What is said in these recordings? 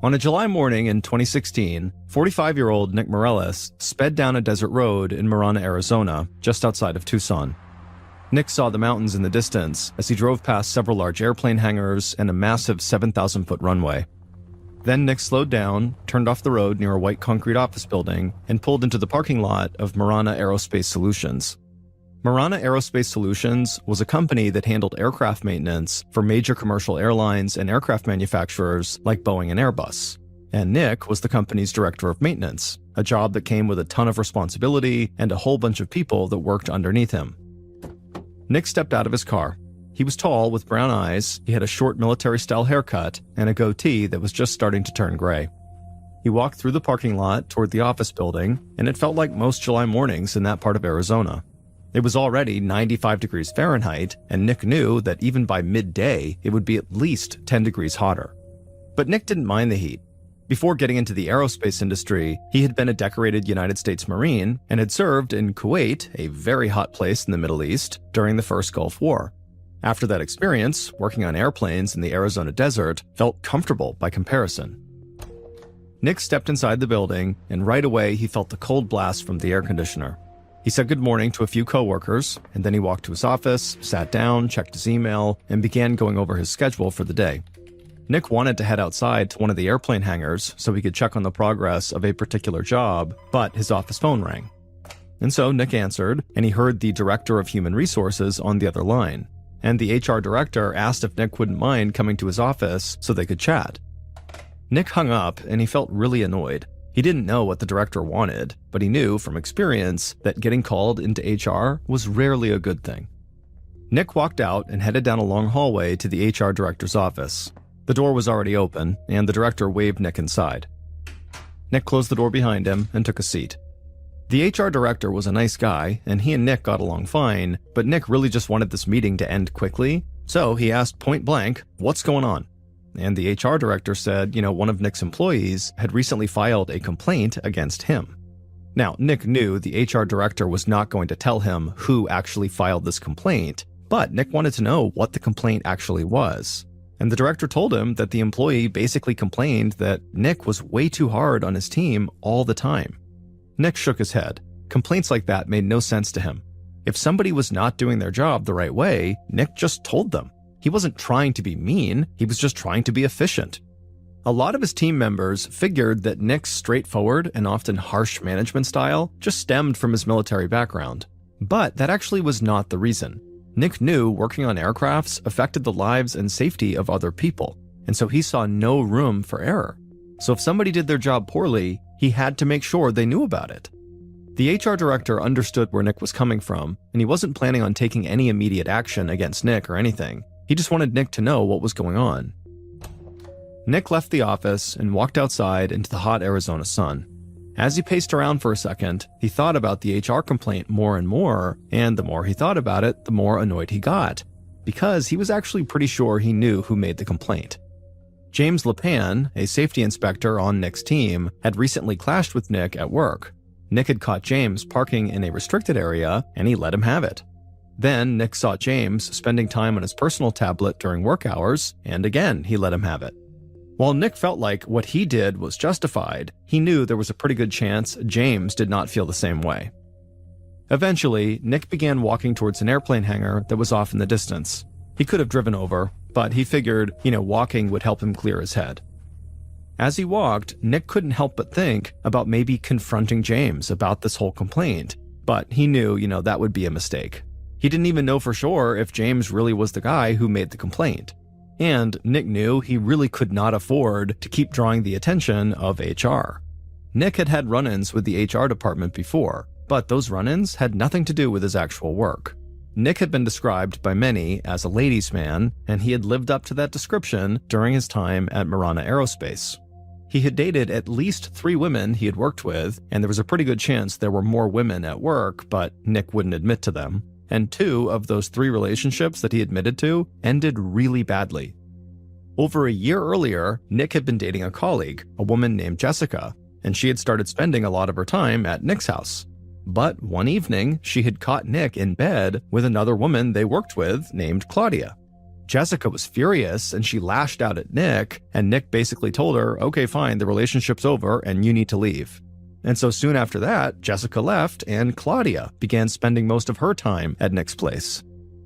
On a July morning in 2016, 45-year-old Nick Morales sped down a desert road in Marana, Arizona, just outside of Tucson. Nick saw the mountains in the distance as he drove past several large airplane hangars and a massive 7,000-foot runway. Then Nick slowed down, turned off the road near a white concrete office building, and pulled into the parking lot of Marana Aerospace Solutions. Marana Aerospace Solutions was a company that handled aircraft maintenance for major commercial airlines and aircraft manufacturers like Boeing and Airbus. And Nick was the company's director of maintenance, a job that came with a ton of responsibility and a whole bunch of people that worked underneath him. Nick stepped out of his car. He was tall with brown eyes, he had a short military-style haircut, and a goatee that was just starting to turn gray. He walked through the parking lot toward the office building, and it felt like most July mornings in that part of Arizona. It was already 95 degrees Fahrenheit, and Nick knew that even by midday, it would be at least 10 degrees hotter. But Nick didn't mind the heat. Before getting into the aerospace industry, he had been a decorated United States Marine and had served in Kuwait, a very hot place in the Middle East, during the First Gulf War. After that experience, working on airplanes in the Arizona desert felt comfortable by comparison. Nick stepped inside the building, and right away he felt the cold blast from the air conditioner. He said good morning to a few coworkers, and then he walked to his office, sat down, checked his email, and began going over his schedule for the day. Nick wanted to head outside to one of the airplane hangars so he could check on the progress of a particular job, but his office phone rang. And so Nick answered, and he heard the director of human resources on the other line. And the HR director asked if Nick wouldn't mind coming to his office so they could chat. Nick hung up, and he felt really annoyed. He didn't know what the director wanted, but he knew from experience that getting called into HR was rarely a good thing. Nick walked out and headed down a long hallway to the HR director's office. The door was already open, and the director waved Nick inside. Nick closed the door behind him and took a seat. The HR director was a nice guy, and he and Nick got along fine, but Nick really just wanted this meeting to end quickly, so he asked point blank, "What's going on?" And the HR director said, one of Nick's employees had recently filed a complaint against him. Now, Nick knew the HR director was not going to tell him who actually filed this complaint, but Nick wanted to know what the complaint actually was. And the director told him that the employee basically complained that Nick was way too hard on his team all the time. Nick shook his head. Complaints like that made no sense to him. If somebody was not doing their job the right way, Nick just told them. He wasn't trying to be mean, he was just trying to be efficient. A lot of his team members figured that Nick's straightforward and often harsh management style just stemmed from his military background. But that actually was not the reason. Nick knew working on aircrafts affected the lives and safety of other people, and so he saw no room for error. So if somebody did their job poorly, he had to make sure they knew about it. The HR director understood where Nick was coming from, and he wasn't planning on taking any immediate action against Nick or anything. He just wanted Nick to know what was going on. Nick left the office and walked outside into the hot Arizona sun. As he paced around for a second, he thought about the HR complaint more and the more he thought about it, the more annoyed he got, because he was actually pretty sure he knew who made the complaint. James LePan, a safety inspector on Nick's team, had recently clashed with Nick at work. Nick had caught James parking in a restricted area, and he let him have it. Then Nick saw James spending time on his personal tablet during work hours, and again, he let him have it. While Nick felt like what he did was justified, he knew there was a pretty good chance James did not feel the same way. Eventually, Nick began walking towards an airplane hangar that was off in the distance. He could have driven over, but he figured, walking would help him clear his head. As he walked, Nick couldn't help but think about maybe confronting James about this whole complaint, but he knew, that would be a mistake. He didn't even know for sure if James really was the guy who made the complaint. And Nick knew he really could not afford to keep drawing the attention of HR. Nick had had run-ins with the HR department before, but those run-ins had nothing to do with his actual work. Nick had been described by many as a ladies' man, and he had lived up to that description during his time at Marana Aerospace. He had dated at least 3 women he had worked with, and there was a pretty good chance there were more women at work, but Nick wouldn't admit to them. And 2 of those 3 relationships that he admitted to ended really badly. Over a year earlier, Nick had been dating a colleague, a woman named Jessica, and she had started spending a lot of her time at Nick's house. But one evening, she had caught Nick in bed with another woman they worked with named Claudia. Jessica was furious and she lashed out at Nick, and Nick basically told her, okay, fine, the relationship's over and you need to leave. And so soon after that, Jessica left and Claudia began spending most of her time at Nick's place.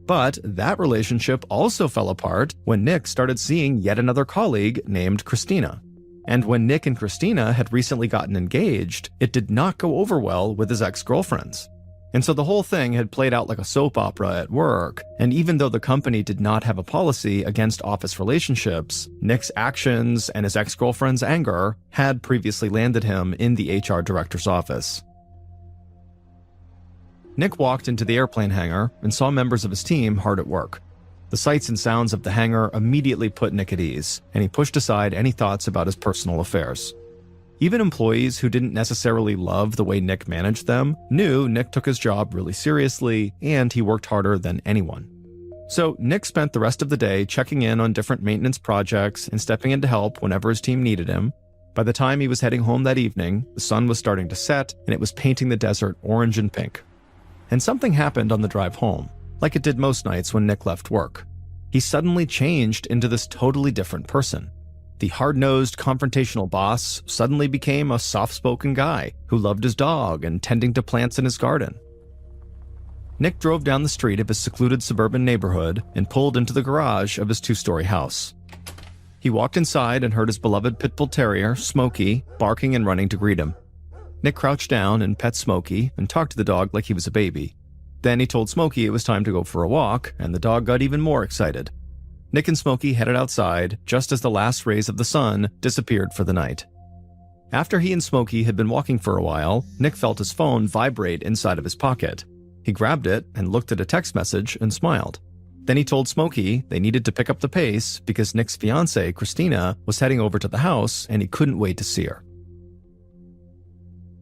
But that relationship also fell apart when Nick started seeing yet another colleague named Christina. And when Nick and Christina had recently gotten engaged, it did not go over well with his ex-girlfriends. And so the whole thing had played out like a soap opera at work, and even though the company did not have a policy against office relationships, Nick's actions and his ex-girlfriend's anger had previously landed him in the HR director's office. Nick walked into the airplane hangar and saw members of his team hard at work. The sights and sounds of the hangar immediately put Nick at ease, and he pushed aside any thoughts about his personal affairs. Even employees who didn't necessarily love the way Nick managed them knew Nick took his job really seriously, and he worked harder than anyone. So Nick spent the rest of the day checking in on different maintenance projects and stepping in to help whenever his team needed him. By the time he was heading home that evening, the sun was starting to set, and it was painting the desert orange and pink. And something happened on the drive home, like it did most nights when Nick left work. He suddenly changed into this totally different person. The hard-nosed, confrontational boss suddenly became a soft-spoken guy who loved his dog and tending to plants in his garden. Nick drove down the street of his secluded suburban neighborhood and pulled into the garage of his 2-story house. He walked inside and heard his beloved pit bull terrier, Smokey, barking and running to greet him. Nick crouched down and pet Smokey and talked to the dog like he was a baby. Then he told Smokey it was time to go for a walk, and the dog got even more excited. Nick and Smokey headed outside just as the last rays of the sun disappeared for the night. After he and Smokey had been walking for a while, Nick felt his phone vibrate inside of his pocket. He grabbed it and looked at a text message and smiled. Then he told Smokey they needed to pick up the pace because Nick's fiancée, Christina, was heading over to the house and he couldn't wait to see her.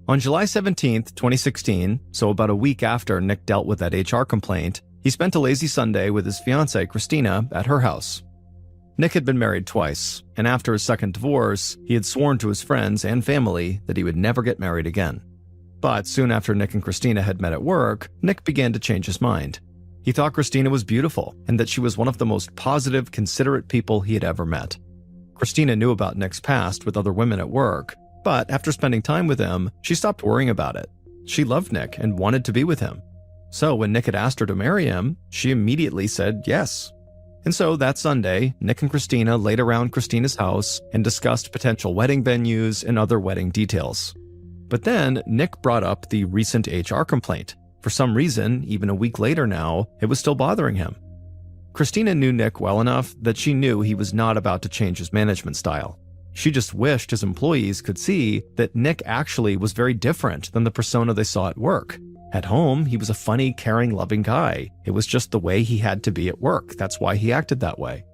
On July 17, 2016, so about a week after Nick dealt with that HR complaint, he spent a lazy Sunday with his fiancée, Christina, at her house. Nick had been married twice, and after his second divorce, he had sworn to his friends and family that he would never get married again. But soon after Nick and Christina had met at work, Nick began to change his mind. He thought Christina was beautiful, and that she was one of the most positive, considerate people he had ever met. Christina knew about Nick's past with other women at work, but after spending time with him, she stopped worrying about it. She loved Nick and wanted to be with him. So when Nick had asked her to marry him, she immediately said yes. And so that Sunday, Nick and Christina laid around Christina's house and discussed potential wedding venues and other wedding details. But then Nick brought up the recent HR complaint. For some reason, even a week later now, it was still bothering him. Christina knew Nick well enough that she knew he was not about to change his management style. She just wished his employees could see that Nick actually was very different than the persona they saw at work. At home, he was a funny, caring, loving guy. It was just the way he had to be at work. That's why he acted that way.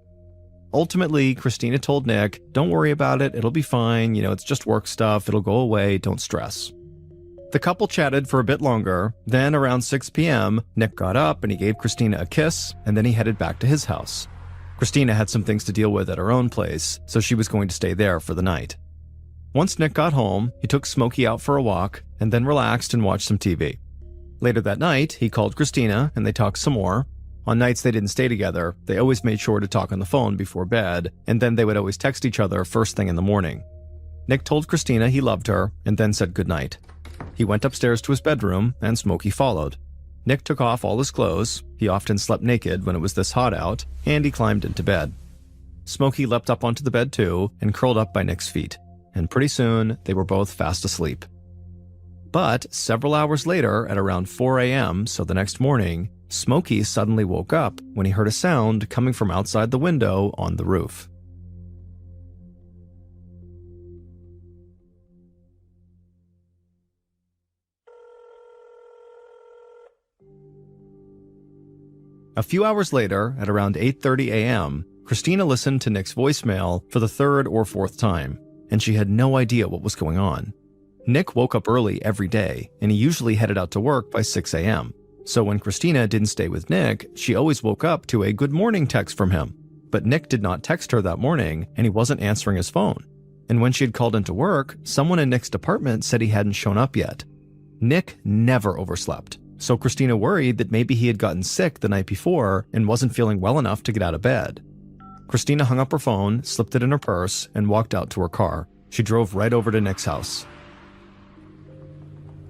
Ultimately, Christina told Nick, don't worry about it, it'll be fine, it's just work stuff, it'll go away, don't stress. The couple chatted for a bit longer, then around 6 p.m., Nick got up and he gave Christina a kiss, and then he headed back to his house. Christina had some things to deal with at her own place, so she was going to stay there for the night. Once Nick got home, he took Smokey out for a walk, and then relaxed and watched some TV. Later that night, he called Christina, and they talked some more. On nights they didn't stay together, they always made sure to talk on the phone before bed, and then they would always text each other first thing in the morning. Nick told Christina he loved her, and then said goodnight. He went upstairs to his bedroom, and Smokey followed. Nick took off all his clothes, he often slept naked when it was this hot out, and he climbed into bed. Smokey leapt up onto the bed too, and curled up by Nick's feet, and pretty soon they were both fast asleep. But several hours later, at around 4 a.m., so the next morning, Smokey suddenly woke up when he heard a sound coming from outside the window on the roof. A few hours later, at around 8:30 a.m., Christina listened to Nick's voicemail for the third or fourth time, and she had no idea what was going on. Nick woke up early every day, and he usually headed out to work by 6 a.m. So when Christina didn't stay with Nick, she always woke up to a good morning text from him. But Nick did not text her that morning, and he wasn't answering his phone. And when she had called into work, someone in Nick's department said he hadn't shown up yet. Nick never overslept, So Christina worried that maybe he had gotten sick the night before and wasn't feeling well enough to get out of bed. Christina hung up her phone, slipped it in her purse, and walked out to her car. She drove right over to Nick's house.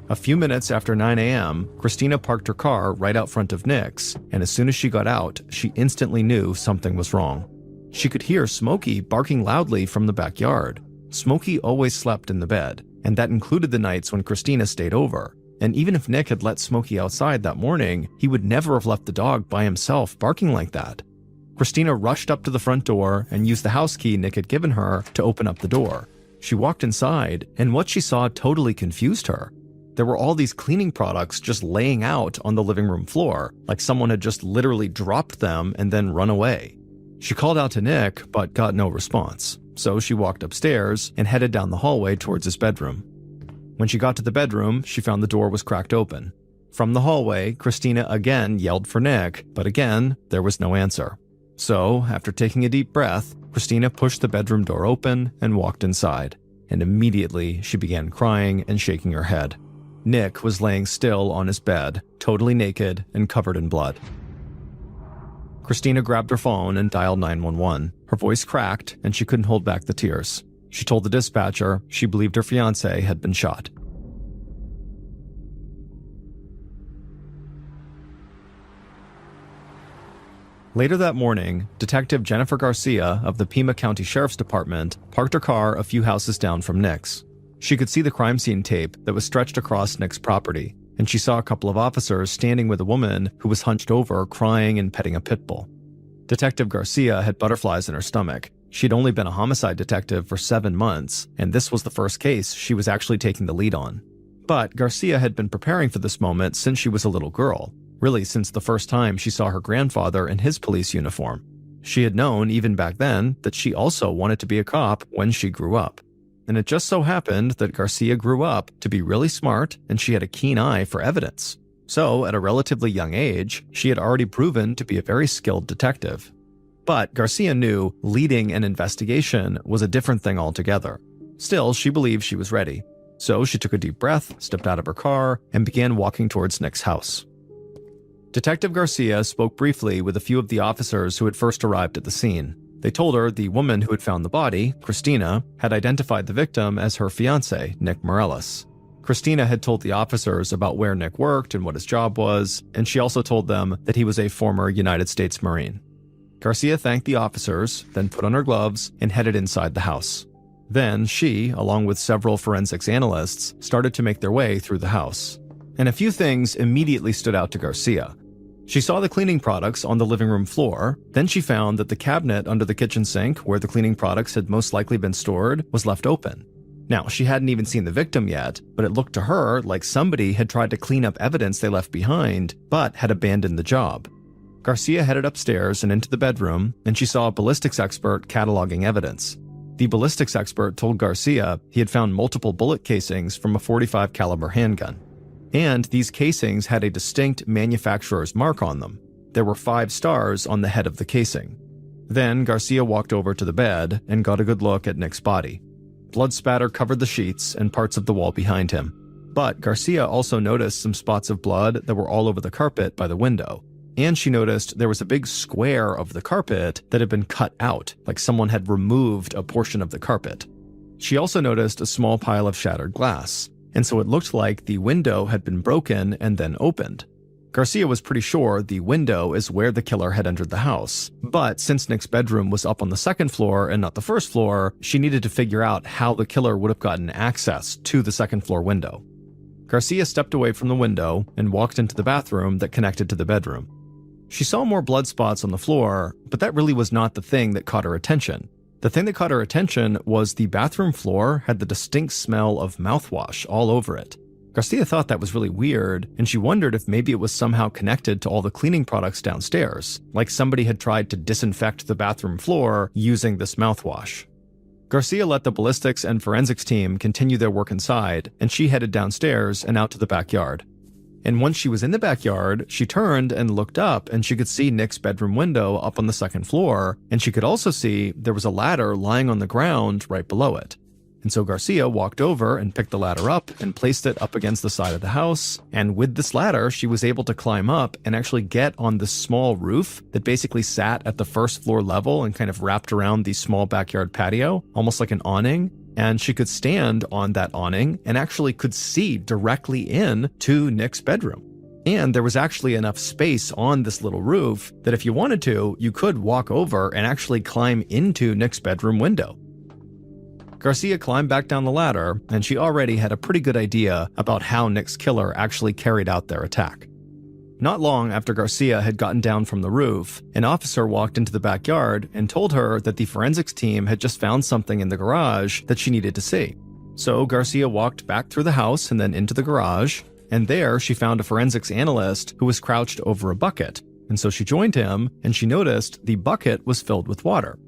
A few minutes after 9 a.m., Christina parked her car right out front of Nick's, and as soon as she got out, she instantly knew something was wrong. She could hear Smokey barking loudly from the backyard. Smokey always slept in the bed, and that included the nights when Christina stayed over. And even if Nick had let Smokey outside that morning, he would never have left the dog by himself barking like that. Christina rushed up to the front door and used the house key Nick had given her to open up the door. She walked inside, and what she saw totally confused her. There were all these cleaning products just laying out on the living room floor, like someone had just literally dropped them and then run away. She called out to Nick, but got no response. So she walked upstairs and headed down the hallway towards his bedroom. When she got to the bedroom, she found the door was cracked open. From the hallway, Christina again yelled for Nick, but again, there was no answer. So, after taking a deep breath, Christina pushed the bedroom door open and walked inside. And immediately, she began crying and shaking her head. Nick was laying still on his bed, totally naked and covered in blood. Christina grabbed her phone and dialed 911. Her voice cracked, and she couldn't hold back the tears. She told the dispatcher she believed her fiancé had been shot. Later that morning, Detective Jennifer Garcia of the Pima County Sheriff's Department parked her car a few houses down from Nick's. She could see the crime scene tape that was stretched across Nick's property, and she saw a couple of officers standing with a woman who was hunched over, crying and petting a pit bull. Detective Garcia had butterflies in her stomach. She'd only been a homicide detective for 7 months, and this was the first case she was actually taking the lead on. But Garcia had been preparing for this moment since she was a little girl, really since the first time she saw her grandfather in his police uniform. She had known, even back then, that she also wanted to be a cop when she grew up. And it just so happened that Garcia grew up to be really smart, and she had a keen eye for evidence. So, at a relatively young age, she had already proven to be a very skilled detective. But Garcia knew leading an investigation was a different thing altogether. Still, she believed she was ready. So she took a deep breath, stepped out of her car, and began walking towards Nick's house. Detective Garcia spoke briefly with a few of the officers who had first arrived at the scene. They told her the woman who had found the body, Christina, had identified the victim as her fiancé, Nick Morales. Christina had told the officers about where Nick worked and what his job was, and she also told them that he was a former United States Marine. Garcia thanked the officers, then put on her gloves and headed inside the house. Then she, along with several forensics analysts, started to make their way through the house. And a few things immediately stood out to Garcia. She saw the cleaning products on the living room floor, then she found that the cabinet under the kitchen sink where the cleaning products had most likely been stored was left open. Now, she hadn't even seen the victim yet, but it looked to her like somebody had tried to clean up evidence they left behind, but had abandoned the job. Garcia headed upstairs and into the bedroom, and she saw a ballistics expert cataloging evidence. The ballistics expert told Garcia he had found multiple bullet casings from a .45 caliber handgun. And these casings had a distinct manufacturer's mark on them. There were 5 stars on the head of the casing. Then Garcia walked over to the bed and got a good look at Nick's body. Blood spatter covered the sheets and parts of the wall behind him. But Garcia also noticed some spots of blood that were all over the carpet by the window. And she noticed there was a big square of the carpet that had been cut out, like someone had removed a portion of the carpet. She also noticed a small pile of shattered glass, and so it looked like the window had been broken and then opened. Garcia was pretty sure the window is where the killer had entered the house, but since Nick's bedroom was up on the second floor and not the first floor, she needed to figure out how the killer would have gotten access to the second floor window. Garcia stepped away from the window and walked into the bathroom that connected to the bedroom. She saw more blood spots on the floor, but that really was not the thing that caught her attention. The thing that caught her attention was the bathroom floor had the distinct smell of mouthwash all over it. Garcia thought that was really weird, and she wondered if maybe it was somehow connected to all the cleaning products downstairs, like somebody had tried to disinfect the bathroom floor using this mouthwash. Garcia let the ballistics and forensics team continue their work inside, and she headed downstairs and out to the backyard. And once she was in the backyard, she turned and looked up, and she could see Nick's bedroom window up on the second floor, and she could also see there was a ladder lying on the ground right below it. And so Garcia walked over and picked the ladder up and placed it up against the side of the house. And with this ladder, she was able to climb up and actually get on this small roof that basically sat at the first floor level and kind of wrapped around the small backyard patio, almost like an awning. And she could stand on that awning and actually could see directly in to Nick's bedroom. And there was actually enough space on this little roof that if you wanted to, you could walk over and actually climb into Nick's bedroom window. Garcia climbed back down the ladder, and she already had a pretty good idea about how Nick's killer actually carried out their attack. Not long after Garcia had gotten down from the roof, an officer walked into the backyard and told her that the forensics team had just found something in the garage that she needed to see. So Garcia walked back through the house and then into the garage, and there she found a forensics analyst who was crouched over a bucket. And so she joined him, and she noticed the bucket was filled with water.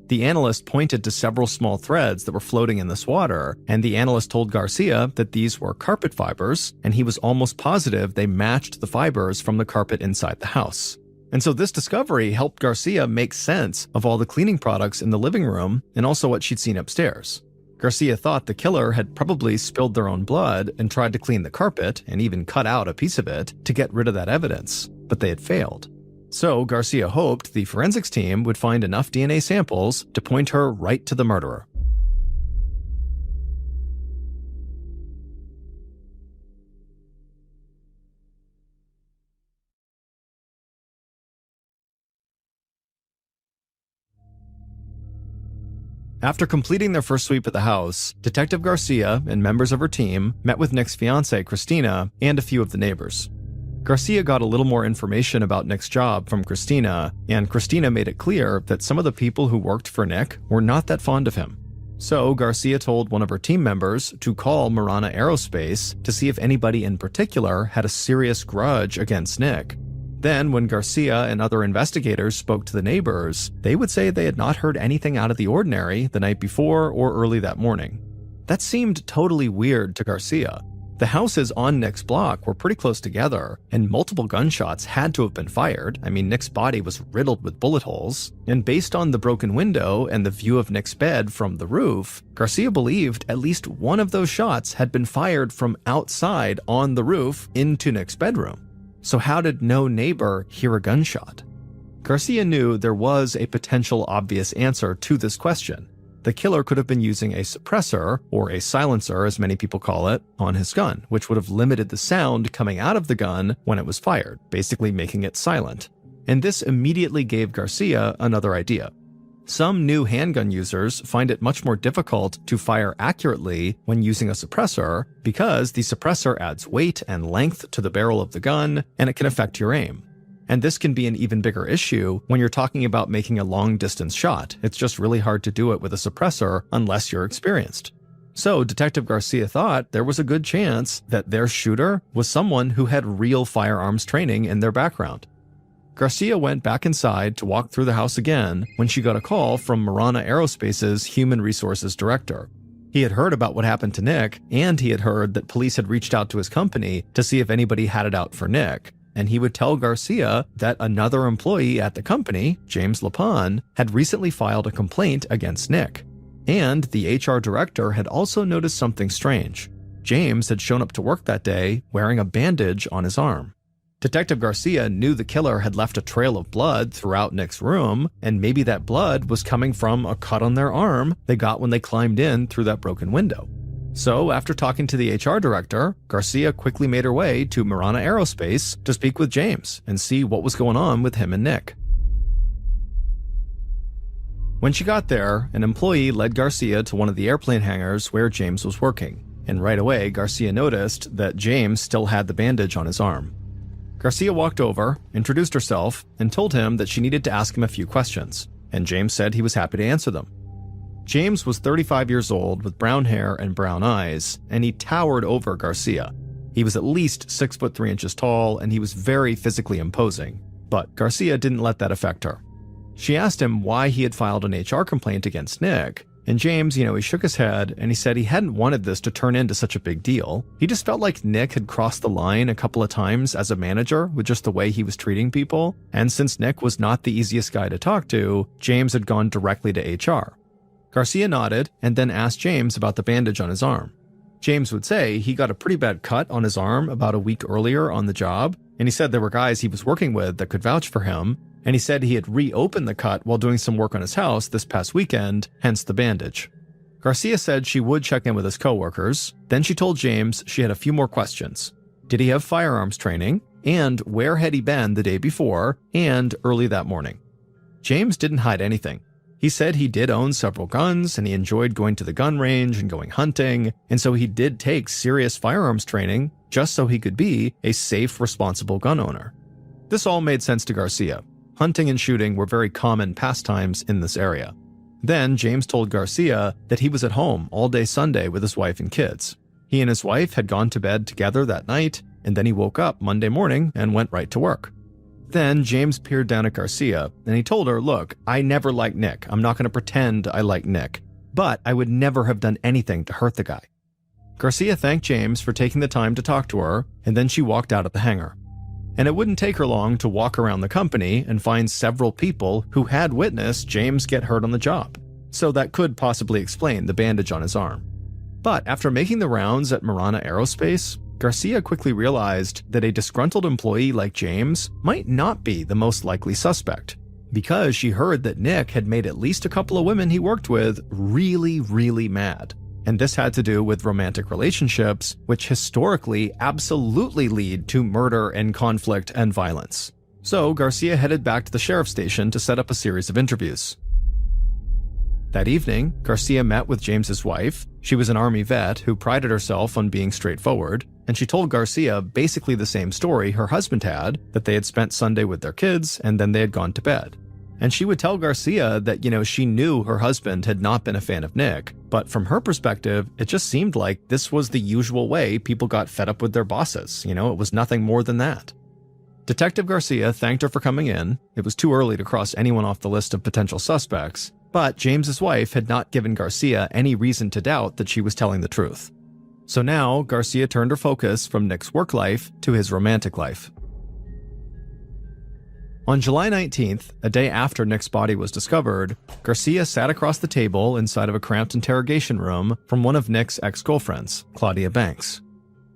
The analyst pointed to several small threads that were floating in this water, and the analyst told Garcia that these were carpet fibers, and he was almost positive they matched the fibers from the carpet inside the house. And so this discovery helped Garcia make sense of all the cleaning products in the living room and also what she'd seen upstairs. Garcia thought the killer had probably spilled their own blood and tried to clean the carpet and even cut out a piece of it to get rid of that evidence, but they had failed. So Garcia hoped the forensics team would find enough DNA samples to point her right to the murderer. After completing their first sweep of the house, Detective Garcia and members of her team met with Nick's fiancée, Christina, and a few of the neighbors. Garcia got a little more information about Nick's job from Christina, and Christina made it clear that some of the people who worked for Nick were not that fond of him. So Garcia told one of her team members to call Marana Aerospace to see if anybody in particular had a serious grudge against Nick. Then, when Garcia and other investigators spoke to the neighbors, they would say they had not heard anything out of the ordinary the night before or early that morning. That seemed totally weird to Garcia. The houses on Nick's block were pretty close together, and multiple gunshots had to have been fired. I mean, Nick's body was riddled with bullet holes, and based on the broken window and the view of Nick's bed from the roof, Garcia believed at least one of those shots had been fired from outside on the roof into Nick's bedroom. So how did no neighbor hear a gunshot? Garcia knew there was a potential obvious answer to this question. The killer could have been using a suppressor, or a silencer as many people call it, on his gun, which would have limited the sound coming out of the gun when it was fired, basically making it silent. And this immediately gave Garcia another idea. Some new handgun users find it much more difficult to fire accurately when using a suppressor because the suppressor adds weight and length to the barrel of the gun, and it can affect your aim. And this can be an even bigger issue when you're talking about making a long-distance shot. It's just really hard to do it with a suppressor unless you're experienced. So Detective Garcia thought there was a good chance that their shooter was someone who had real firearms training in their background. Garcia went back inside to walk through the house again when she got a call from Marana Aerospace's Human Resources Director. He had heard about what happened to Nick, and he had heard that police had reached out to his company to see if anybody had it out for Nick. And he would tell Garcia that another employee at the company, James Lapon, had recently filed a complaint against Nick. And the HR director had also noticed something strange. James had shown up to work that day wearing a bandage on his arm. Detective Garcia knew the killer had left a trail of blood throughout Nick's room, and maybe that blood was coming from a cut on their arm they got when they climbed in through that broken window. So after talking to the HR director, Garcia quickly made her way to Marana Aerospace to speak with James and see what was going on with him and Nick. When she got there, an employee led Garcia to one of the airplane hangars where James was working, and right away Garcia noticed that James still had the bandage on his arm. Garcia walked over, introduced herself, and told him that she needed to ask him a few questions, and James said he was happy to answer them. James was 35 years old with brown hair and brown eyes, and he towered over Garcia. He was at least 6'3" tall, and he was very physically imposing, but Garcia didn't let that affect her. She asked him why he had filed an HR complaint against Nick, and James, he shook his head and he said he hadn't wanted this to turn into such a big deal. He just felt like Nick had crossed the line a couple of times as a manager with just the way he was treating people, and since Nick was not the easiest guy to talk to, James had gone directly to HR. Garcia nodded and then asked James about the bandage on his arm. James would say he got a pretty bad cut on his arm about a week earlier on the job, and he said there were guys he was working with that could vouch for him, and he said he had reopened the cut while doing some work on his house this past weekend, hence the bandage. Garcia said she would check in with his coworkers. Then she told James she had a few more questions. Did he have firearms training? And where had he been the day before and early that morning? James didn't hide anything. He said he did own several guns and he enjoyed going to the gun range and going hunting, and so he did take serious firearms training just so he could be a safe, responsible gun owner. This all made sense to Garcia. Hunting and shooting were very common pastimes in this area. Then James told Garcia that he was at home all day Sunday with his wife and kids. He and his wife had gone to bed together that night, and then he woke up Monday morning and went right to work. Then James peered down at Garcia, and he told her, look, I never liked Nick. I'm not going to pretend I like Nick, but I would never have done anything to hurt the guy. Garcia thanked James for taking the time to talk to her, and then she walked out of the hangar. And it wouldn't take her long to walk around the company and find several people who had witnessed James get hurt on the job. So that could possibly explain the bandage on his arm. But after making the rounds at Marana Aerospace, Garcia quickly realized that a disgruntled employee like James might not be the most likely suspect, because she heard that Nick had made at least a couple of women he worked with really, really mad. And this had to do with romantic relationships, which historically absolutely lead to murder and conflict and violence. So Garcia headed back to the sheriff's station to set up a series of interviews. That evening, Garcia met with James's wife. She was an Army vet who prided herself on being straightforward, and she told Garcia basically the same story her husband had, that they had spent Sunday with their kids and then they had gone to bed. And she would tell Garcia that, she knew her husband had not been a fan of Nick, but from her perspective, it just seemed like this was the usual way people got fed up with their bosses. It was nothing more than that. Detective Garcia thanked her for coming in. It was too early to cross anyone off the list of potential suspects, but James's wife had not given Garcia any reason to doubt that she was telling the truth. So now, Garcia turned her focus from Nick's work life to his romantic life. On July 19th, a day after Nick's body was discovered, Garcia sat across the table inside of a cramped interrogation room from one of Nick's ex-girlfriends, Claudia Banks.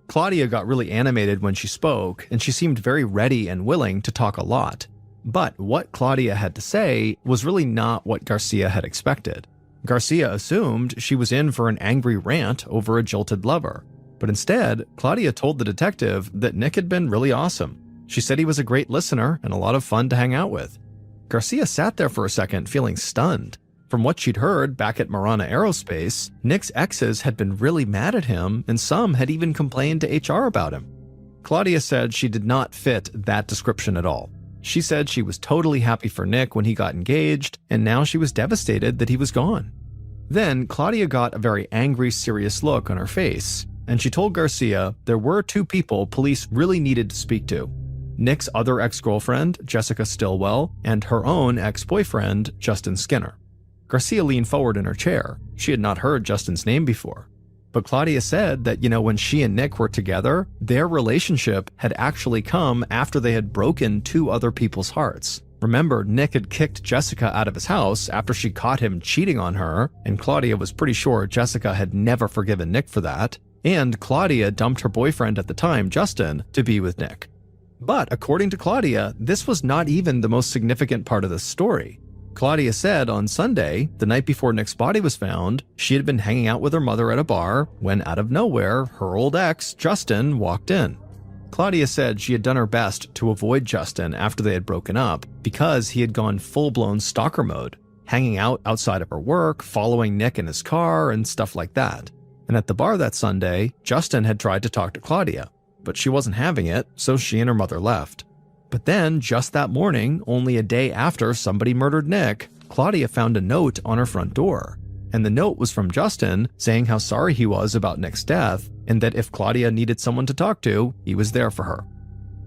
Claudia got really animated when she spoke, and she seemed very ready and willing to talk a lot. But what Claudia had to say was really not what Garcia had expected. Garcia assumed she was in for an angry rant over a jilted lover. But instead, Claudia told the detective that Nick had been really awesome. She said he was a great listener and a lot of fun to hang out with. Garcia sat there for a second feeling stunned. From what she'd heard back at Marana Aerospace, Nick's exes had been really mad at him and some had even complained to HR about him. Claudia said she did not fit that description at all. She said she was totally happy for Nick when he got engaged, and now she was devastated that he was gone. Then Claudia got a very angry, serious look on her face, and she told Garcia there were two people police really needed to speak to: Nick's other ex-girlfriend, Jessica Stillwell, and her own ex-boyfriend, Justin Skinner. Garcia leaned forward in her chair. She had not heard Justin's name before. But Claudia said that, when she and Nick were together, their relationship had actually come after they had broken two other people's hearts. Remember, Nick had kicked Jessica out of his house after she caught him cheating on her, and Claudia was pretty sure Jessica had never forgiven Nick for that. And Claudia dumped her boyfriend at the time, Justin, to be with Nick. But according to Claudia, this was not even the most significant part of the story. Claudia said on Sunday, the night before Nick's body was found, she had been hanging out with her mother at a bar when out of nowhere, her old ex, Justin, walked in. Claudia said she had done her best to avoid Justin after they had broken up because he had gone full-blown stalker mode, hanging out outside of her work, following Nick in his car, and stuff like that. And at the bar that Sunday, Justin had tried to talk to Claudia, but she wasn't having it, so she and her mother left. But then, just that morning, only a day after somebody murdered Nick, Claudia found a note on her front door. And the note was from Justin saying how sorry he was about Nick's death and that if Claudia needed someone to talk to, he was there for her.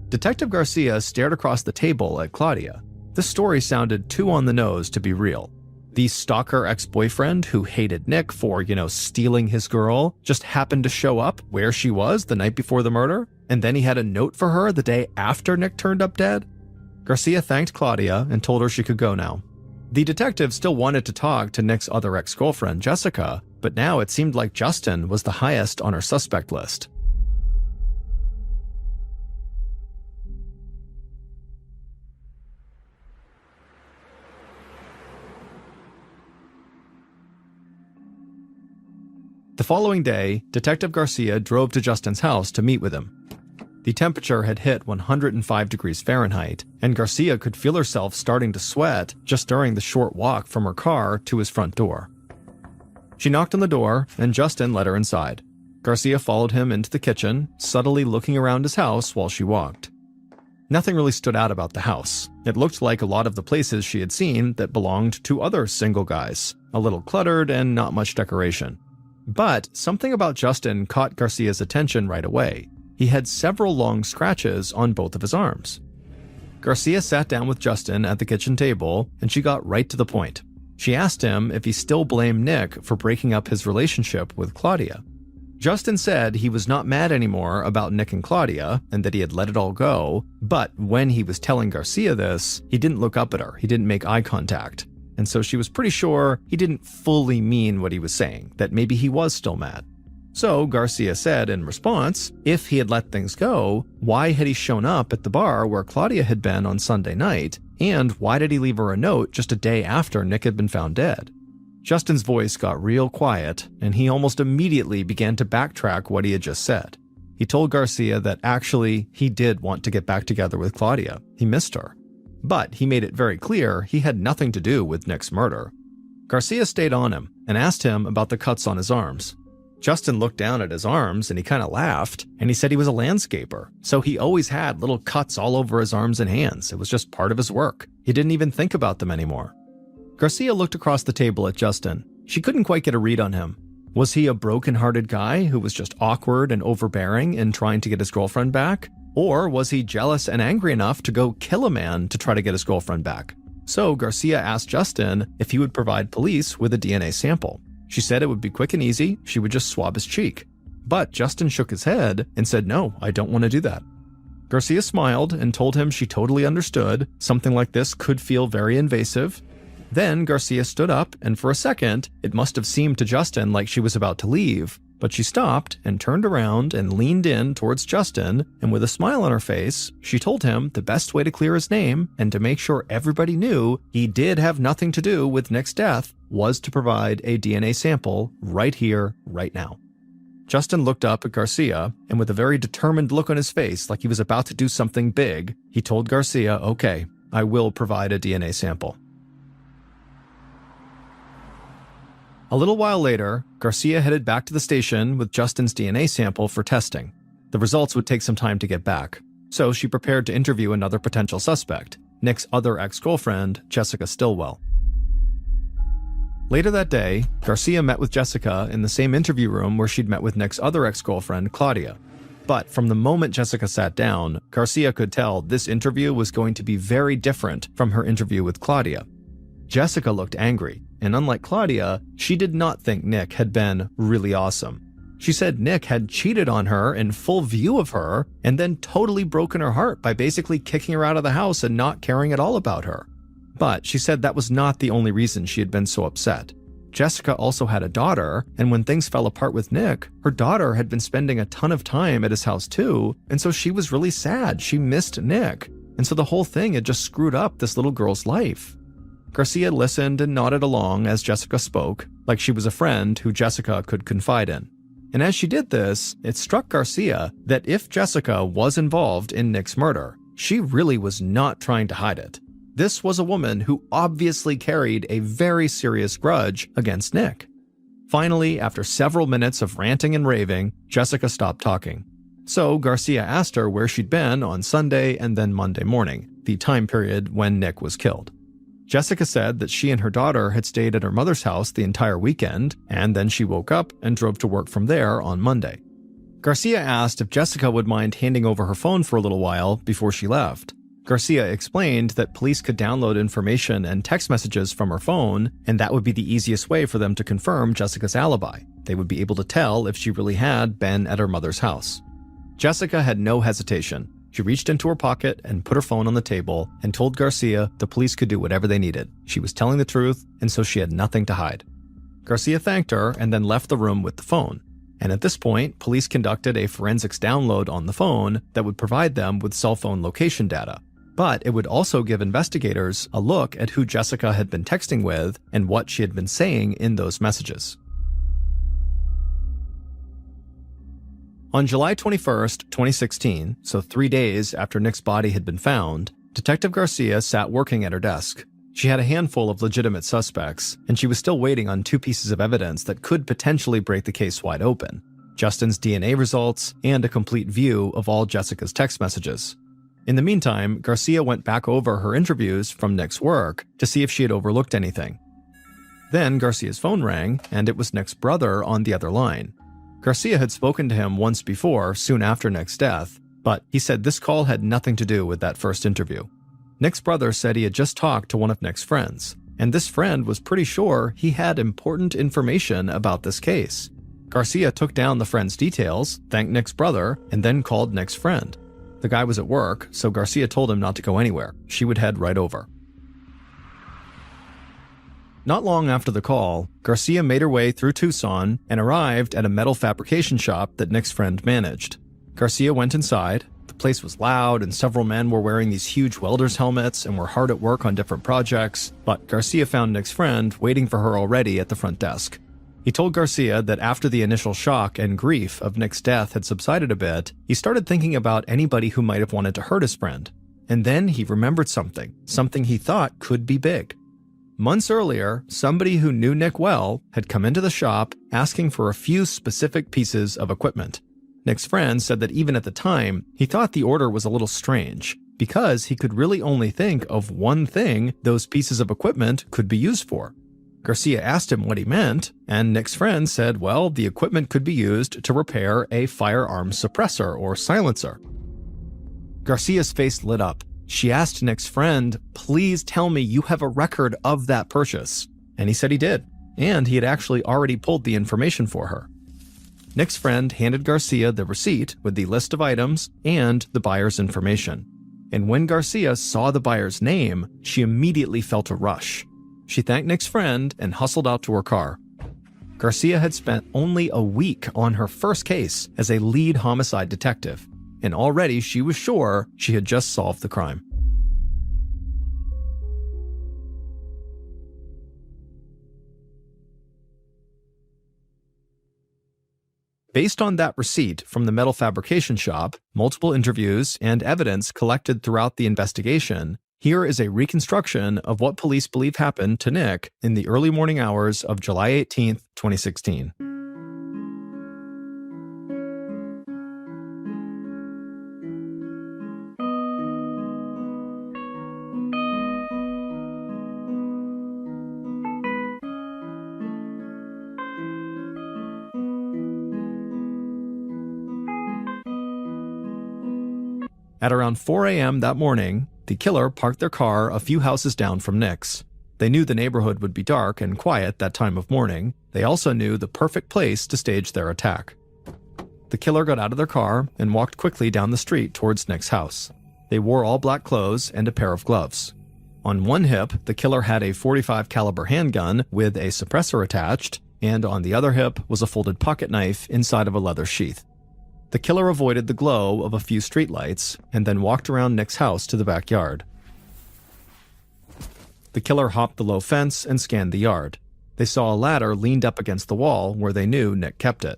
Detective Garcia stared across the table at Claudia. This story sounded too on the nose to be real. The stalker ex-boyfriend who hated Nick for, stealing his girl just happened to show up where she was the night before the murder, and then he had a note for her the day after Nick turned up dead? Garcia thanked Claudia and told her she could go now. The detective still wanted to talk to Nick's other ex-girlfriend, Jessica, but now it seemed like Justin was the highest on her suspect list. The following day, Detective Garcia drove to Justin's house to meet with him. The temperature had hit 105 degrees Fahrenheit, and Garcia could feel herself starting to sweat just during the short walk from her car to his front door. She knocked on the door, and Justin let her inside. Garcia followed him into the kitchen, subtly looking around his house while she walked. Nothing really stood out about the house. It looked like a lot of the places she had seen that belonged to other single guys, a little cluttered and not much decoration. But something about Justin caught Garcia's attention right away. He had several long scratches on both of his arms. Garcia sat down with Justin at the kitchen table, and she got right to the point. She asked him if he still blamed Nick for breaking up his relationship with Claudia. Justin said he was not mad anymore about Nick and Claudia, and that he had let it all go, but when he was telling Garcia this, he didn't look up at her, he didn't make eye contact. And so she was pretty sure he didn't fully mean what he was saying, that maybe he was still mad. So Garcia said in response, if he had let things go, why had he shown up at the bar where Claudia had been on Sunday night, and why did he leave her a note just a day after Nick had been found dead? Justin's voice got real quiet, and he almost immediately began to backtrack what he had just said. He told Garcia that actually he did want to get back together with Claudia. He missed her. But he made it very clear he had nothing to do with Nick's murder. Garcia stayed on him and asked him about the cuts on his arms. Justin looked down at his arms and he kind of laughed, and he said he was a landscaper, so he always had little cuts all over his arms and hands. It was just part of his work. He didn't even think about them anymore. Garcia looked across the table at Justin. She couldn't quite get a read on him. Was he a broken-hearted guy who was just awkward and overbearing in trying to get his girlfriend back? Or was he jealous and angry enough to go kill a man to try to get his girlfriend back? So Garcia asked Justin if he would provide police with a DNA sample. She said it would be quick and easy, she would just swab his cheek. But Justin shook his head and said, no, I don't want to do that. Garcia smiled and told him she totally understood. Something like this could feel very invasive. Then Garcia stood up, and for a second, it must have seemed to Justin like she was about to leave, but she stopped and turned around and leaned in towards Justin, and with a smile on her face, she told him the best way to clear his name and to make sure everybody knew he did have nothing to do with Nick's death was to provide a DNA sample right here, right now. Justin looked up at Garcia, and with a very determined look on his face like he was about to do something big, he told Garcia, okay, I will provide a DNA sample. A little while later, Garcia headed back to the station with Justin's DNA sample for testing. The results would take some time to get back, so she prepared to interview another potential suspect, Nick's other ex-girlfriend, Jessica Stillwell. Later that day, Garcia met with Jessica in the same interview room where she'd met with Nick's other ex-girlfriend, Claudia. But from the moment Jessica sat down, Garcia could tell this interview was going to be very different from her interview with Claudia. Jessica looked angry, and unlike Claudia, she did not think Nick had been really awesome. She said Nick had cheated on her in full view of her, and then totally broken her heart by basically kicking her out of the house and not caring at all about her. But she said that was not the only reason she had been so upset. Jessica also had a daughter, and when things fell apart with Nick, her daughter had been spending a ton of time at his house too, and so she was really sad. She missed Nick, and so the whole thing had just screwed up this little girl's life. Garcia listened and nodded along as Jessica spoke, like she was a friend who Jessica could confide in. And as she did this, it struck Garcia that if Jessica was involved in Nick's murder, she really was not trying to hide it. This was a woman who obviously carried a very serious grudge against Nick. Finally, after several minutes of ranting and raving, Jessica stopped talking. So Garcia asked her where she'd been on Sunday and then Monday morning, the time period when Nick was killed. Jessica said that she and her daughter had stayed at her mother's house the entire weekend, and then she woke up and drove to work from there on Monday. Garcia asked if Jessica would mind handing over her phone for a little while before she left. Garcia explained that police could download information and text messages from her phone, and that would be the easiest way for them to confirm Jessica's alibi. They would be able to tell if she really had been at her mother's house. Jessica had no hesitation. She reached into her pocket and put her phone on the table and told Garcia the police could do whatever they needed. She was telling the truth, and so she had nothing to hide. Garcia thanked her and then left the room with the phone. And at this point, police conducted a forensics download on the phone that would provide them with cell phone location data. But it would also give investigators a look at who Jessica had been texting with and what she had been saying in those messages. On July 21st, 2016, so 3 days after Nick's body had been found, Detective Garcia sat working at her desk. She had a handful of legitimate suspects, and she was still waiting on 2 pieces of evidence that could potentially break the case wide open: Justin's DNA results and a complete view of all Jessica's text messages. In the meantime, Garcia went back over her interviews from Nick's work to see if she had overlooked anything. Then Garcia's phone rang, and it was Nick's brother on the other line. Garcia had spoken to him once before, soon after Nick's death, but he said this call had nothing to do with that first interview. Nick's brother said he had just talked to one of Nick's friends, and this friend was pretty sure he had important information about this case. Garcia took down the friend's details, thanked Nick's brother, and then called Nick's friend. The guy was at work, so Garcia told him not to go anywhere. She would head right over. Not long after the call, Garcia made her way through Tucson and arrived at a metal fabrication shop that Nick's friend managed. Garcia went inside. The place was loud, and several men were wearing these huge welder's helmets and were hard at work on different projects, but Garcia found Nick's friend waiting for her already at the front desk. He told Garcia that after the initial shock and grief of Nick's death had subsided a bit, he started thinking about anybody who might have wanted to hurt his friend. And then he remembered something he thought could be big. Months earlier, somebody who knew Nick well had come into the shop asking for a few specific pieces of equipment. Nick's friend said that even at the time, he thought the order was a little strange, because he could really only think of one thing those pieces of equipment could be used for. Garcia asked him what he meant, and Nick's friend said, well, the equipment could be used to repair a firearm suppressor or silencer. Garcia's face lit up. She asked Nick's friend, please tell me you have a record of that purchase. And he said he did, and he had actually already pulled the information for her. Nick's friend handed Garcia the receipt with the list of items and the buyer's information. And when Garcia saw the buyer's name, she immediately felt a rush. She thanked Nick's friend and hustled out to her car. Garcia had spent only a week on her first case as a lead homicide detective, and already she was sure she had just solved the crime. Based on that receipt from the metal fabrication shop, multiple interviews, and evidence collected throughout the investigation, here is a reconstruction of what police believe happened to Nick in the early morning hours of July 18, 2016. At around 4 a.m. that morning, the killer parked their car a few houses down from Nick's. They knew the neighborhood would be dark and quiet that time of morning. They also knew the perfect place to stage their attack. The killer got out of their car and walked quickly down the street towards Nick's house. They wore all black clothes and a pair of gloves. On one hip, the killer had a .45 caliber handgun with a suppressor attached, and on the other hip was a folded pocket knife inside of a leather sheath. The killer avoided the glow of a few streetlights and then walked around Nick's house to the backyard. The killer hopped the low fence and scanned the yard. They saw a ladder leaned up against the wall where they knew Nick kept it.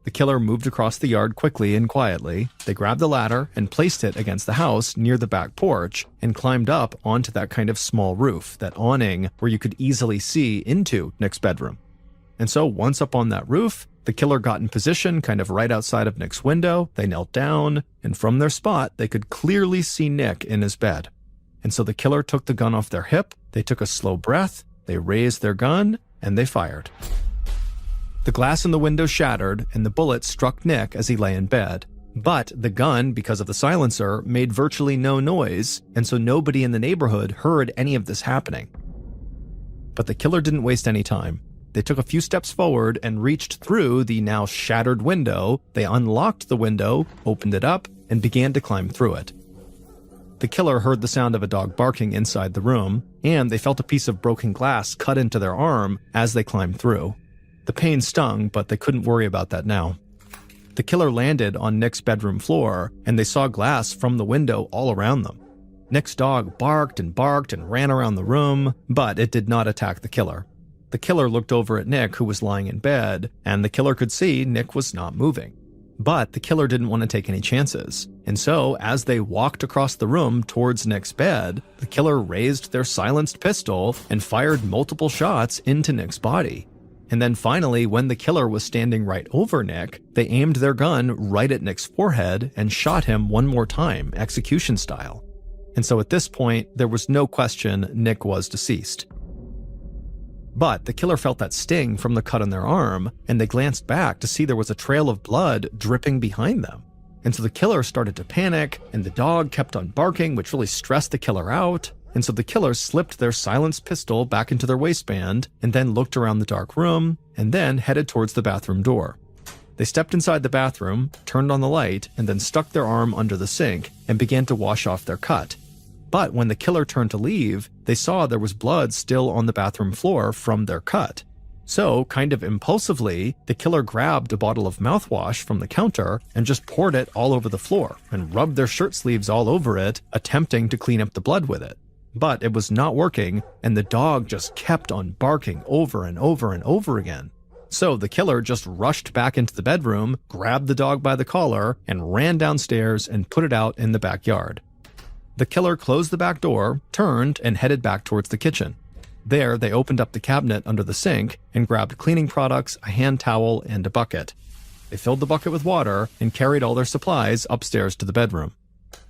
The killer moved across the yard quickly and quietly. They grabbed the ladder and placed it against the house near the back porch and climbed up onto that kind of small roof, that awning where you could easily see into Nick's bedroom. And so once up on that roof, the killer got in position kind of right outside of Nick's window. They knelt down, and from their spot, they could clearly see Nick in his bed. And so the killer took the gun off their hip, they took a slow breath, they raised their gun, and they fired. The glass in the window shattered, and the bullet struck Nick as he lay in bed. But the gun, because of the silencer, made virtually no noise, and so nobody in the neighborhood heard any of this happening. But the killer didn't waste any time. They took a few steps forward and reached through the now shattered window. They unlocked the window, opened it up, and began to climb through it. The killer heard the sound of a dog barking inside the room, and they felt a piece of broken glass cut into their arm as they climbed through. The pain stung, but they couldn't worry about that now. The killer landed on Nick's bedroom floor, and they saw glass from the window all around them. Nick's dog barked and ran around the room, but it did not attack the killer. The killer looked over at Nick, who was lying in bed, and the killer could see Nick was not moving. But the killer didn't want to take any chances, and so as they walked across the room towards Nick's bed, the killer raised their silenced pistol and fired multiple shots into Nick's body. And then finally, when the killer was standing right over Nick, they aimed their gun right at Nick's forehead and shot him one more time, execution style. And so at this point, there was no question Nick was deceased. But the killer felt that sting from the cut on their arm, and they glanced back to see there was a trail of blood dripping behind them. And so the killer started to panic, and the dog kept on barking, which really stressed the killer out. And so the killer slipped their silenced pistol back into their waistband, and then looked around the dark room, and then headed towards the bathroom door. They stepped inside the bathroom, turned on the light, and then stuck their arm under the sink and began to wash off their cut. But when the killer turned to leave, they saw there was blood still on the bathroom floor from their cut. So, kind of impulsively, the killer grabbed a bottle of mouthwash from the counter and just poured it all over the floor and rubbed their shirt sleeves all over it, attempting to clean up the blood with it. But it was not working, and the dog just kept on barking over and over and over again. So the killer just rushed back into the bedroom, grabbed the dog by the collar, and ran downstairs and put it out in the backyard. The killer closed the back door, turned, and headed back towards the kitchen. There, they opened up the cabinet under the sink and grabbed cleaning products, a hand towel, and a bucket. They filled the bucket with water and carried all their supplies upstairs to the bedroom.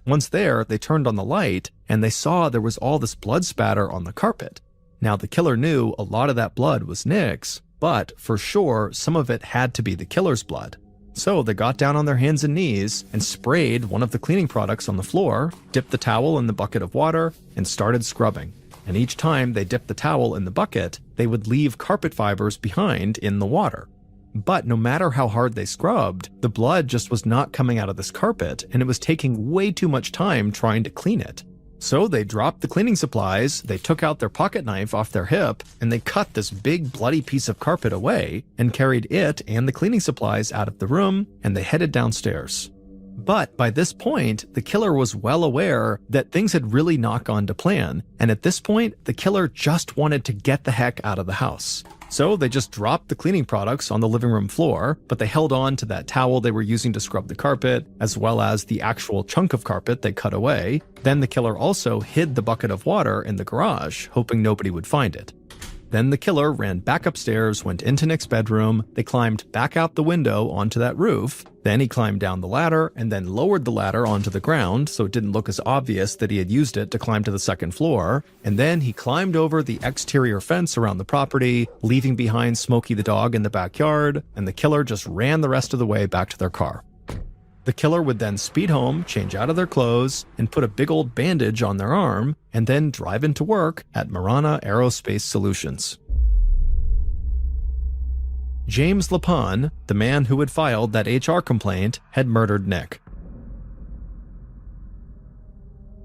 Once there, they turned on the light, and they saw there was all this blood spatter on the carpet. Now, the killer knew a lot of that blood was Nick's, but for sure, some of it had to be the killer's blood. So they got down on their hands and knees and sprayed one of the cleaning products on the floor, dipped the towel in the bucket of water, and started scrubbing. And each time they dipped the towel in the bucket, they would leave carpet fibers behind in the water. But no matter how hard they scrubbed, the blood just was not coming out of this carpet, and it was taking way too much time trying to clean it. So they dropped the cleaning supplies, they took out their pocket knife off their hip, and they cut this big bloody piece of carpet away and carried it and the cleaning supplies out of the room, and they headed downstairs. But by this point, the killer was well aware that things had really not gone to plan, and at this point, the killer just wanted to get the heck out of the house. So they just dropped the cleaning products on the living room floor, but they held on to that towel they were using to scrub the carpet, as well as the actual chunk of carpet they cut away. Then the killer also hid the bucket of water in the garage, hoping nobody would find it. Then the killer ran back upstairs, went into Nick's bedroom, they climbed back out the window onto that roof, then he climbed down the ladder and then lowered the ladder onto the ground so it didn't look as obvious that he had used it to climb to the second floor, and then he climbed over the exterior fence around the property, leaving behind Smokey the dog in the backyard, and the killer just ran the rest of the way back to their car. The killer would then speed home, change out of their clothes, and put a big old bandage on their arm, and then drive into work at Marana Aerospace Solutions. James LaPone, the man who had filed that HR complaint, had murdered Nick.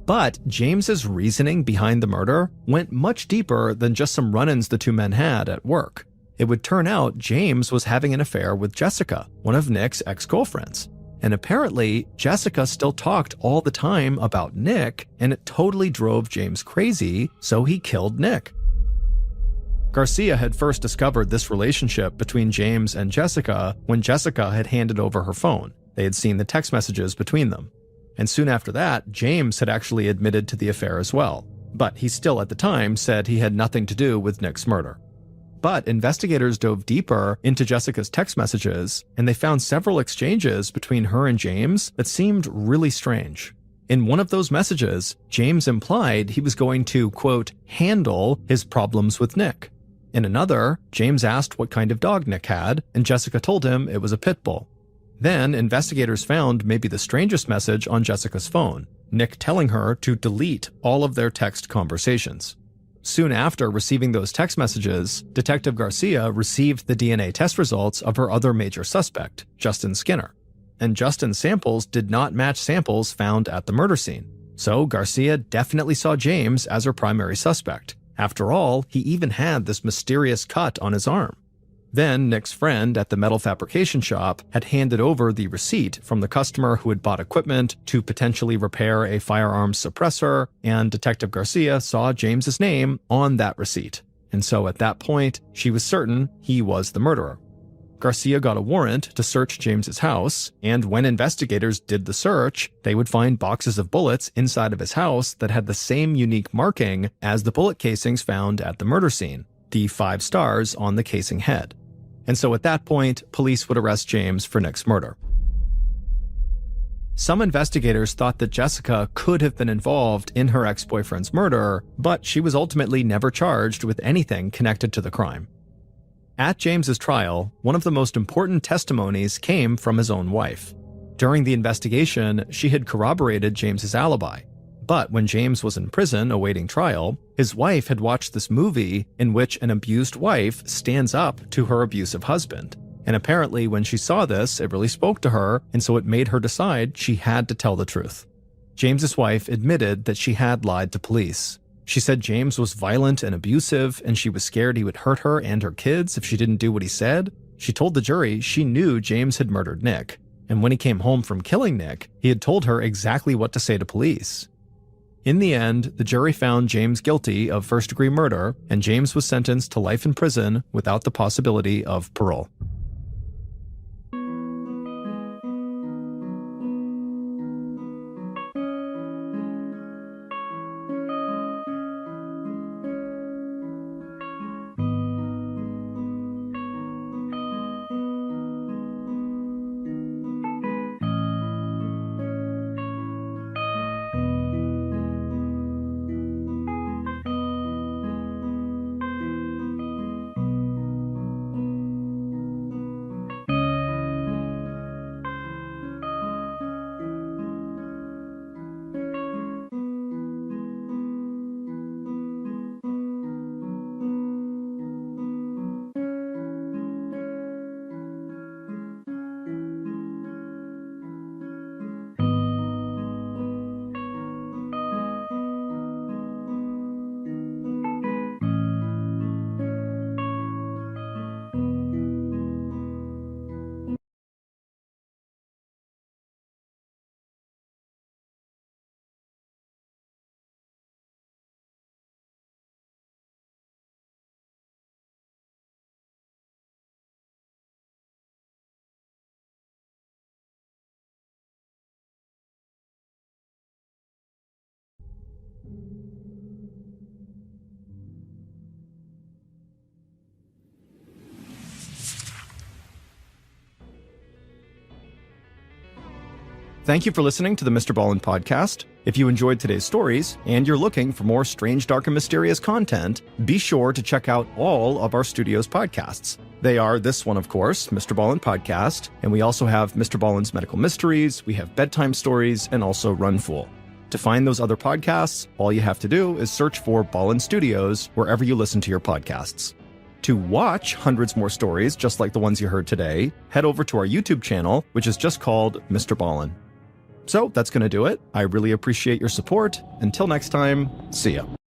But James's reasoning behind the murder went much deeper than just some run-ins the two men had at work. It would turn out James was having an affair with Jessica, one of Nick's ex-girlfriends. And apparently, Jessica still talked all the time about Nick, and it totally drove James crazy, so he killed Nick. Garcia had first discovered this relationship between James and Jessica when Jessica had handed over her phone. They had seen the text messages between them. And soon after that, James had actually admitted to the affair as well. But he still at the time said he had nothing to do with Nick's murder. But investigators dove deeper into Jessica's text messages, and they found several exchanges between her and James that seemed really strange. In one of those messages, James implied he was going to, quote, handle his problems with Nick. In another, James asked what kind of dog Nick had, and Jessica told him it was a pit bull. Then, investigators found maybe the strangest message on Jessica's phone, Nick telling her to delete all of their text conversations. Soon after receiving those text messages, Detective Garcia received the DNA test results of her other major suspect, Justin Skinner. and Justin's samples did not match samples found at the murder scene. So Garcia definitely saw James as her primary suspect. After all, he even had this mysterious cut on his arm. Then Nick's friend at the metal fabrication shop had handed over the receipt from the customer who had bought equipment to potentially repair a firearms suppressor, and Detective Garcia saw James's name on that receipt. And so at that point, she was certain he was the murderer. Garcia got a warrant to search James's house, and when investigators did the search, they would find boxes of bullets inside of his house that had the same unique marking as the bullet casings found at the murder scene, the 5 stars on the casing head. And so at that point, police would arrest James for Nick's murder. Some investigators thought that Jessica could have been involved in her ex-boyfriend's murder, but she was ultimately never charged with anything connected to the crime. At James's trial, one of the most important testimonies came from his own wife. During the investigation, she had corroborated James's alibi. But when James was in prison awaiting trial, his wife had watched this movie in which an abused wife stands up to her abusive husband. And apparently when she saw this, it really spoke to her, and so it made her decide she had to tell the truth. James's wife admitted that she had lied to police. She said James was violent and abusive, and she was scared he would hurt her and her kids if she didn't do what he said. She told the jury she knew James had murdered Nick. And when he came home from killing Nick, he had told her exactly what to say to police. In the end, the jury found James guilty of first-degree murder, and James was sentenced to life in prison without the possibility of parole. Thank you for listening to the MrBallen podcast. If you enjoyed today's stories, and you're looking for more strange, dark, and mysterious content, be sure to check out all of our studio's podcasts. They are this one, of course, MrBallen Podcast, and we also have MrBallen's Medical Mysteries, we have Bedtime Stories, and also Run Fool. To find those other podcasts, all you have to do is search for Ballen Studios wherever you listen to your podcasts. To watch hundreds more stories just like the ones you heard today, head over to our YouTube channel, which is just called MrBallen. So that's going to do it. I really appreciate your support. Until next time, see ya.